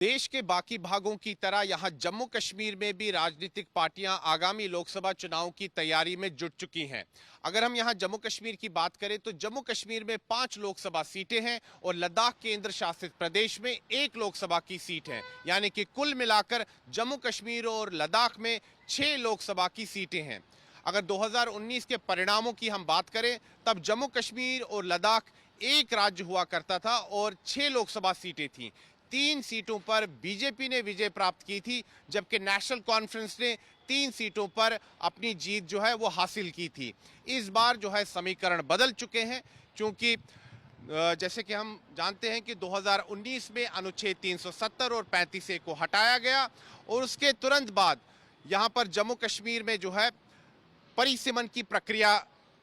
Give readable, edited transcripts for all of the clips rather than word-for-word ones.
देश के बाकी भागों की तरह यहां जम्मू कश्मीर में भी राजनीतिक पार्टियां आगामी लोकसभा चुनाव की तैयारी में जुट चुकी हैं। अगर हम यहां जम्मू कश्मीर की बात करें तो जम्मू कश्मीर में 5 लोकसभा सीटें हैं और लद्दाख केंद्र शासित प्रदेश में 1 लोकसभा की सीट है। यानी कि कुल मिलाकर जम्मू कश्मीर और लद्दाख में 6 लोकसभा की सीटें हैं। अगर 2019 के परिणामों की हम बात करें तब जम्मू कश्मीर और लद्दाख एक राज्य हुआ करता था और 6 लोकसभा सीटें थीं। 3 सीटों पर बीजेपी ने विजय प्राप्त की थी, जबकि नेशनल कॉन्फ्रेंस ने 3 सीटों पर अपनी जीत जो है वो हासिल की थी। इस बार जो है समीकरण बदल चुके हैं, क्योंकि जैसे कि हम जानते हैं कि 2019 में अनुच्छेद 370 और 35A को हटाया गया और उसके तुरंत बाद यहाँ पर जम्मू कश्मीर में जो है परिसीमन की प्रक्रिया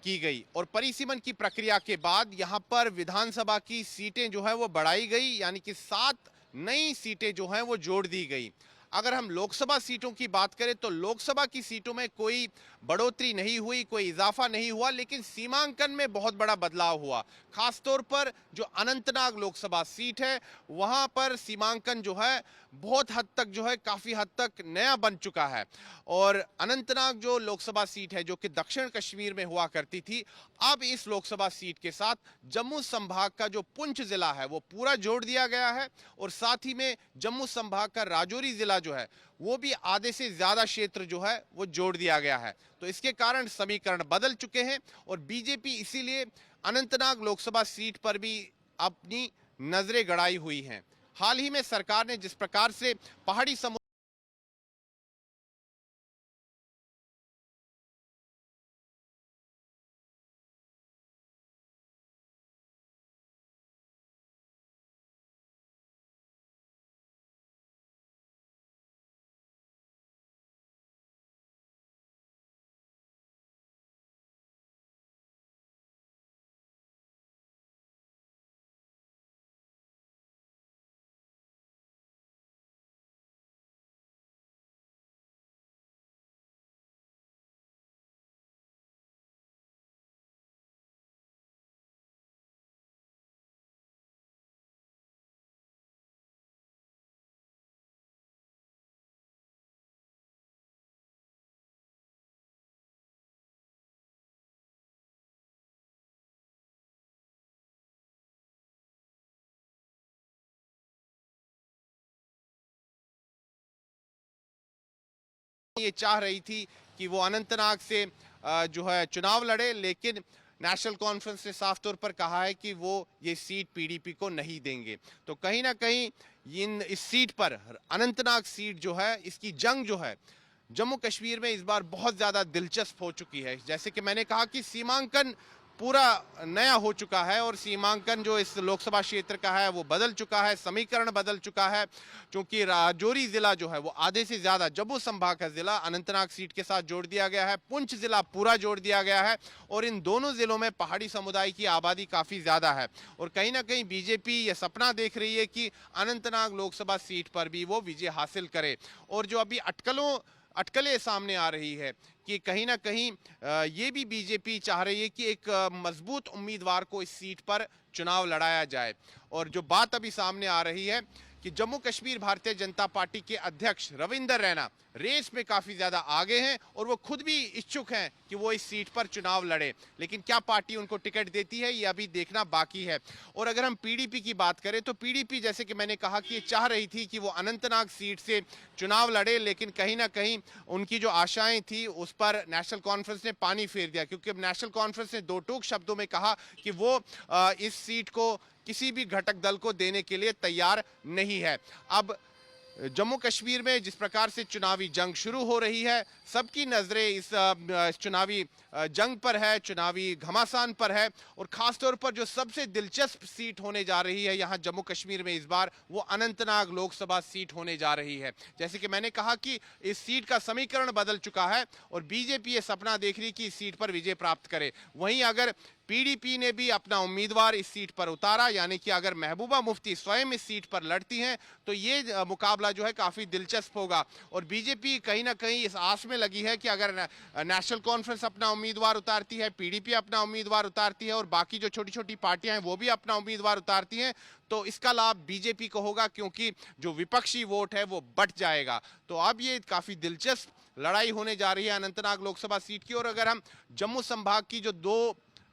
की गई और परिसीमन की प्रक्रिया के बाद यहां पर विधानसभा की सीटें जो है वो बढ़ाई गई, यानी कि 7 नई सीटें जो हैं वो जोड़ दी गई। अगर हम लोकसभा सीटों की बात करें तो लोकसभा की सीटों में कोई बढ़ोतरी नहीं हुई, कोई इजाफा नहीं हुआ, लेकिन सीमांकन में बहुत बड़ा बदलाव हुआ। खासतौर पर जो अनंतनाग लोकसभा सीट है वहां पर सीमांकन जो है बहुत हद तक जो है काफी हद तक नया बन चुका है। और अनंतनाग जो लोकसभा सीट है जो कि दक्षिण कश्मीर में हुआ करती थी, अब इस लोकसभा सीट के साथ जम्मू संभाग का जो पुंछ जिला है वो पूरा जोड़ दिया गया है और साथ ही में जम्मू संभाग का राजौरी जिला जो है वो भी आधे से ज्यादा क्षेत्र जो है वो जोड़ दिया गया है। तो इसके कारण समीकरण बदल चुके हैं और बीजेपी इसीलिए अनंतनाग लोकसभा सीट पर भी अपनी नजरें गड़ाई हुई हैं। हाल ही में सरकार ने जिस प्रकार से पहाड़ी समुदाय ये चाह रही थी कि वो अनंतनाग से जो है चुनाव लड़े, लेकिन नेशनल कॉन्फ्रेंस ने साफ तौर पर कहा है कि वो ये सीट पीडीपी को नहीं देंगे। तो कहीं ना कहीं इस सीट पर अनंतनाग सीट जो है इसकी जंग जो है जम्मू कश्मीर में इस बार बहुत ज्यादा दिलचस्प हो चुकी है। जैसे कि मैंने कहा कि सीमांकन पूरा नया हो चुका है और सीमांकन जो इस लोकसभा क्षेत्र का है वो बदल चुका है, समीकरण बदल चुका है, क्योंकि राजौरी जिला जो है वो आधे से ज्यादा जम्मू संभाग का जिला अनंतनाग सीट के साथ जोड़ दिया गया है, पुंछ जिला पूरा जोड़ दिया गया है और इन दोनों जिलों में पहाड़ी समुदाय की आबादी काफी ज्यादा है और कहीं ना कहीं बीजेपी ये सपना देख रही है कि अनंतनाग लोकसभा सीट पर भी वो विजय हासिल करे। और जो अभी अटकलें सामने आ रही है कि कहीं ना कहीं ये भी बीजेपी चाह रही है कि एक मजबूत उम्मीदवार को इस सीट पर चुनाव लड़ाया जाए। और जो बात अभी सामने आ रही है कि जम्मू कश्मीर भारतीय जनता पार्टी के अध्यक्ष रविंदर रैना रेस में काफी ज्यादा आगे हैं और वो खुद भी इच्छुक हैं कि वो इस सीट पर चुनाव लड़े, लेकिन क्या पार्टी उनको टिकट देती है ये अभी देखना बाकी है। और अगर हम पीडीपी की बात करें तो पीडीपी जैसे कि मैंने कहा कि ये चाह रही थी कि वो अनंतनाग सीट से चुनाव लड़े, लेकिन कहीं ना कहीं उनकी जो आशाएं थी उस पर नेशनल कॉन्फ्रेंस ने पानी फेर दिया, क्योंकि नेशनल कॉन्फ्रेंस ने दो टूक शब्दों में कहा कि वो इस सीट को किसी भी घटक दल को देने के लिए तैयार नहीं है। अब जम्मू कश्मीर में जिस प्रकार से चुनावी जंग शुरू हो रही है, सबकी नजरें इस चुनावी जंग पर है, चुनावी घमासान पर है और खासतौर पर जो सबसे दिलचस्प सीट होने जा रही है यहाँ जम्मू कश्मीर में इस बार वो अनंतनाग लोकसभा सीट होने जा रही है। जैसे कि मैंने कहा कि इस सीट का समीकरण बदल चुका है और बीजेपी ये सपना देख रही कि इस सीट पर विजय प्राप्त करे। वहीं अगर पीडीपी ने भी अपना उम्मीदवार इस सीट पर उतारा, यानी कि अगर महबूबा मुफ्ती स्वयं इस सीट पर लड़ती हैं तो ये मुकाबला जो है काफी दिलचस्प होगा। और बीजेपी कहीं ना कहीं इस आस में लगी है कि अगर नेशनल कॉन्फ्रेंस अपना उम्मीदवार उतारती है, पीडीपी अपना उम्मीदवार उतारती है और बाकी जो छोटी छोटी पार्टियां हैं वो भी अपना उम्मीदवार उतारती हैं, तो इसका लाभ बीजेपी को होगा, क्योंकि जो विपक्षी वोट है वो बढ़ जाएगा। तो अब ये काफी दिलचस्प लड़ाई होने जा रही है अनंतनाग लोकसभा सीट की। और अगर हम जम्मू संभाग की जो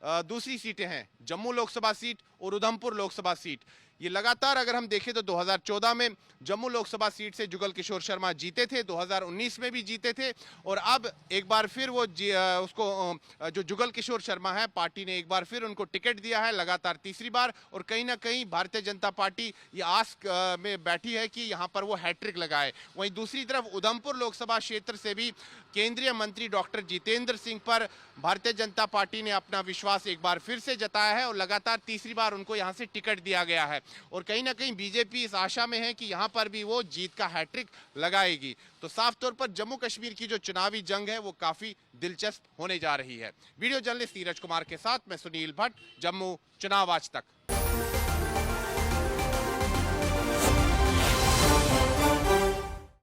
दूसरी सीटें हैं, जम्मू लोकसभा सीट और उधमपुर लोकसभा सीट, ये लगातार अगर हम देखें तो 2014 में जम्मू लोकसभा सीट से जुगल किशोर शर्मा जीते थे, 2019 में भी जीते थे, और अब एक बार फिर वो उसको जो जुगल किशोर शर्मा है, पार्टी ने एक बार फिर उनको टिकट दिया है, लगातार तीसरी बार। और कहीं ना कहीं भारतीय जनता पार्टी ये आस में बैठी है कि यहाँ पर वो हैट्रिक लगाए। वहीं दूसरी तरफ उधमपुर लोकसभा क्षेत्र से भी केंद्रीय मंत्री डॉक्टर जितेंद्र सिंह पर भारतीय जनता पार्टी ने अपना विश्वास एक बार फिर से जताया है और लगातार तीसरी बार उनको यहाँ से टिकट दिया गया है। और कहीं ना कहीं बीजेपी इस आशा में है कि यहाँ पर भी वो जीत का हैट्रिक लगाएगी। तो साफ तौर पर जम्मू कश्मीर की जो चुनावी जंग है वो काफी दिलचस्प होने जा रही है। वीडियो जर्नलिस्ट नीरज कुमार के साथ मैं सुनील भट्ट, जम्मू, चुनाव आज तक।